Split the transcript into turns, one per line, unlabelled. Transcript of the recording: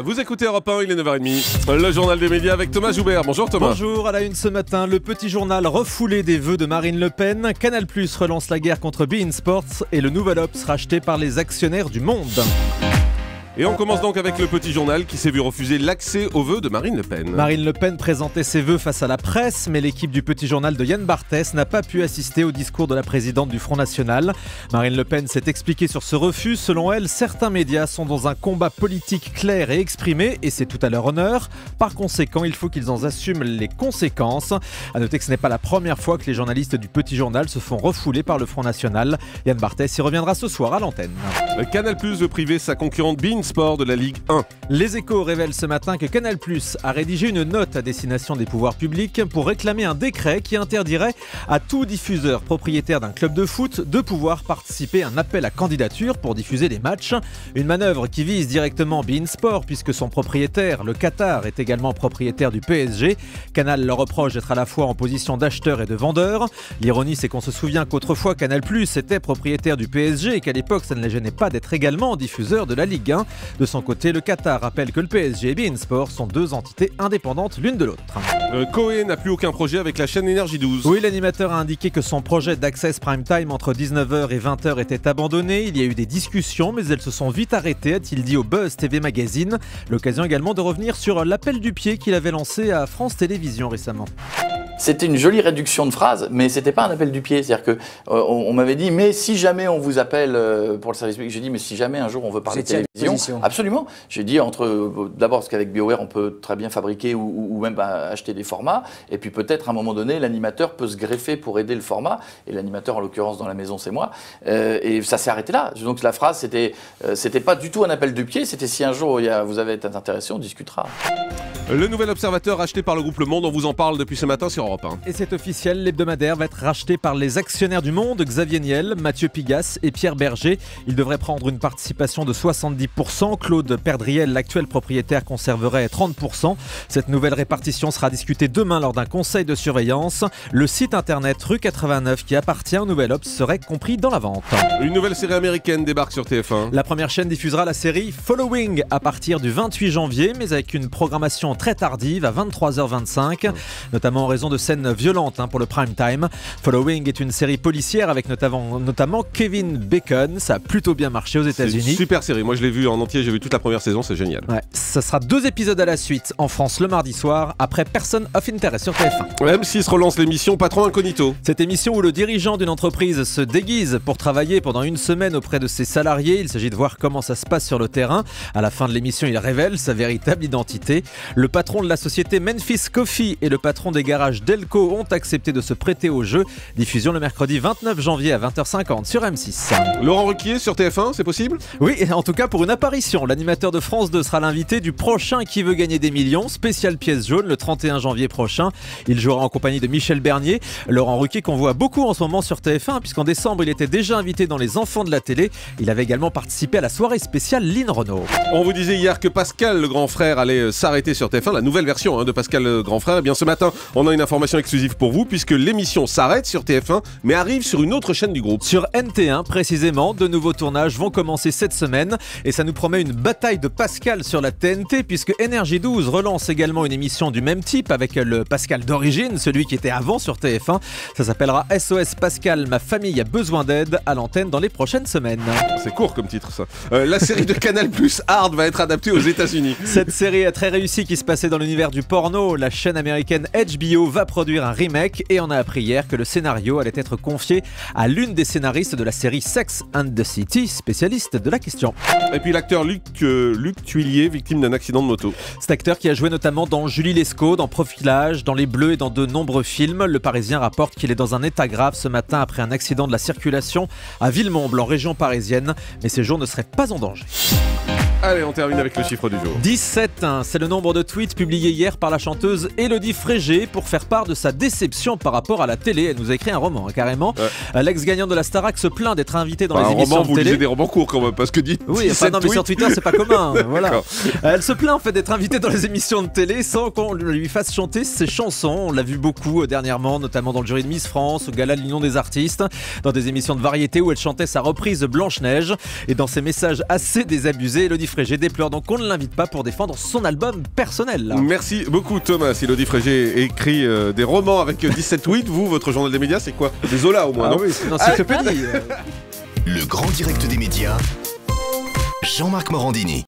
Vous écoutez Europe 1, il est 9h30. Le journal des médias avec Thomas Joubert. Bonjour Thomas.
Bonjour, à la une ce matin, le petit journal refoulé des vœux de Marine Le Pen. Canal+ relance la guerre contre beIN Sports et le Nouvel Obs racheté par les actionnaires du Monde.
Et on commence donc avec le petit journal qui s'est vu refuser l'accès aux vœux de Marine Le Pen.
Marine Le Pen présentait ses vœux face à la presse, mais l'équipe du petit journal de Yann Barthès n'a pas pu assister au discours de la présidente du Front National. Marine Le Pen s'est expliquée sur ce refus. Selon elle, certains médias sont dans un combat politique clair et exprimé, et c'est tout à leur honneur. Par conséquent, il faut qu'ils en assument les conséquences. À noter que ce n'est pas la première fois que les journalistes du petit journal se font refouler par le Front National. Yann Barthès y reviendra ce soir à l'antenne.
Canal+ veut priver sa concurrente beIN Sport de la Ligue 1.
Les Échos révèlent ce matin que Canal+ a rédigé une note à destination des pouvoirs publics pour réclamer un décret qui interdirait à tout diffuseur propriétaire d'un club de foot de pouvoir participer à un appel à candidature pour diffuser des matchs. Une manœuvre qui vise directement beIN Sport puisque son propriétaire, le Qatar, est également propriétaire du PSG. Canal leur reproche d'être à la fois en position d'acheteur et de vendeur. L'ironie, c'est qu'on se souvient qu'autrefois Canal+ était propriétaire du PSG et qu'à l'époque ça ne les gênait pas d'être également diffuseur de la Ligue 1. De son côté, le Qatar rappelle que le PSG et beIN Sport sont deux entités indépendantes l'une de l'autre.
Coé n'a plus aucun projet avec la chaîne Énergie 12.
Oui, l'animateur a indiqué que son projet d'Access Prime Time entre 19h et 20h était abandonné. Il y a eu des discussions, mais elles se sont vite arrêtées, a-t-il dit au Buzz TV Magazine. L'occasion également de revenir sur l'appel du pied qu'il avait lancé à France Télévisions récemment.
C'était une jolie réduction de phrase, mais c'était pas un appel du pied. C'est-à-dire que on m'avait dit, mais si jamais on vous appelle pour le service public, j'ai dit, mais si jamais un jour on veut parler de télévision, absolument. J'ai dit d'abord parce qu'avec BioWare on peut très bien fabriquer ou même acheter des formats, et puis peut-être à un moment donné l'animateur peut se greffer pour aider le format, et l'animateur en l'occurrence dans la maison c'est moi, et ça s'est arrêté là. Donc la phrase c'était pas du tout un appel du pied, c'était si un jour vous avez été intéressé, on discutera.
Le Nouvel Observateur racheté par le groupe Le Monde, on vous en parle depuis ce matin sur Europe 1.
Et c'est officiel, l'hebdomadaire va être racheté par les actionnaires du Monde, Xavier Niel, Mathieu Pigasse et Pierre Berger. Il devrait prendre une participation de 70%. Claude Perdriel, l'actuel propriétaire, conserverait 30%. Cette nouvelle répartition sera discutée demain lors d'un conseil de surveillance. Le site internet Rue 89 qui appartient au Nouvel Obs serait compris dans la vente.
Une nouvelle série américaine débarque sur TF1.
La première chaîne diffusera la série Following à partir du 28 janvier, mais avec une programmation très tardive à 23h25, notamment en raison de scènes violentes pour le prime time. Following est une série policière avec notamment Kevin Bacon. Ça a plutôt bien marché aux États-Unis.
C'est une super série. Moi je l'ai vu en entier, j'ai vu toute la première saison, c'est génial.
Ouais, ça sera 2 épisodes à la suite en France le mardi soir après Person of Interest sur TF1.
M6 relance l'émission Patron Incognito.
Cette émission où le dirigeant d'une entreprise se déguise pour travailler pendant une semaine auprès de ses salariés. Il s'agit de voir comment ça se passe sur le terrain. À la fin de l'émission, il révèle sa véritable identité. Le patron de la société Memphis Coffee et le patron des garages Delco ont accepté de se prêter au jeu. Diffusion le mercredi 29 janvier à 20h50 sur M6.
Laurent Ruquier sur TF1, c'est possible ?
Oui, en tout cas pour une apparition. L'animateur de France 2 sera l'invité du prochain Qui veut gagner des millions, spécial pièce jaune le 31 janvier prochain. Il jouera en compagnie de Michel Bernier. Laurent Ruquier qu'on voit beaucoup en ce moment sur TF1 puisqu'en décembre il était déjà invité dans Les Enfants de la télé. Il avait également participé à la soirée spéciale Lynn Renaud.
On vous disait hier que Pascal le grand frère allait s'arrêter sur TF1, la nouvelle version de Pascal le grand frère. Et bien ce matin, on a une information exclusive pour vous puisque l'émission s'arrête sur TF1 mais arrive sur une autre chaîne du groupe.
Sur NT1 précisément, de nouveaux tournages vont commencer cette semaine et ça nous promet une bataille de Pascal sur la TNT puisque Énergie 12 relance également une émission du même type avec le Pascal d'origine, celui qui était avant sur TF1. Ça s'appellera SOS Pascal, ma famille a besoin d'aide à l'antenne dans les prochaines semaines.
C'est court comme titre ça. La série de Canal+ Hard va être adaptée aux États-Unis.
Cette série est très réussie qui se passait dans l'univers du porno. La chaîne américaine HBO va produire un remake et on a appris hier que le scénario allait être confié à l'une des scénaristes de la série Sex and the City, spécialiste de la question.
Et puis l'acteur Luc Thuillier, victime d'un accident de moto.
Cet acteur qui a joué notamment dans Julie Lescaut, dans Profilage, dans Les Bleus et dans de nombreux films. Le Parisien rapporte qu'il est dans un état grave ce matin après un accident de la circulation à Villemomble en région parisienne, mais ses jours ne seraient pas en danger.
Allez, on termine avec le chiffre du jour.
17, c'est le nombre de tweets publiés hier par la chanteuse Élodie Frégé pour faire part de sa déception par rapport à la télé. Elle nous a écrit un roman, carrément. Ouais. L'ex-gagnant de la Starac se plaint d'être invité dans les émissions de télé.
Vous lisez des romans courts quand même, parce que dites.
Oui, enfin non, mais sur Twitter, c'est pas commun. Voilà. Elle se plaint en fait d'être invitée dans les émissions de télé sans qu'on lui fasse chanter ses chansons. On l'a vu beaucoup dernièrement, notamment dans le jury de Miss France, au gala de l'Union des artistes, dans des émissions de variété où elle chantait sa reprise de Blanche-Neige. Et dans ses messages assez désabusés, Élodie Elodie Frégé déplore donc qu'on ne l'invite pas pour défendre son album personnel. Là.
Merci beaucoup Thomas. Si Elodie Frégé écrit des romans avec 17 tweets, vous, votre journal des médias, c'est quoi? Des Zola au moins, non?
Oui, c'est une encyclopédie.
Le grand direct des médias, Jean-Marc Morandini.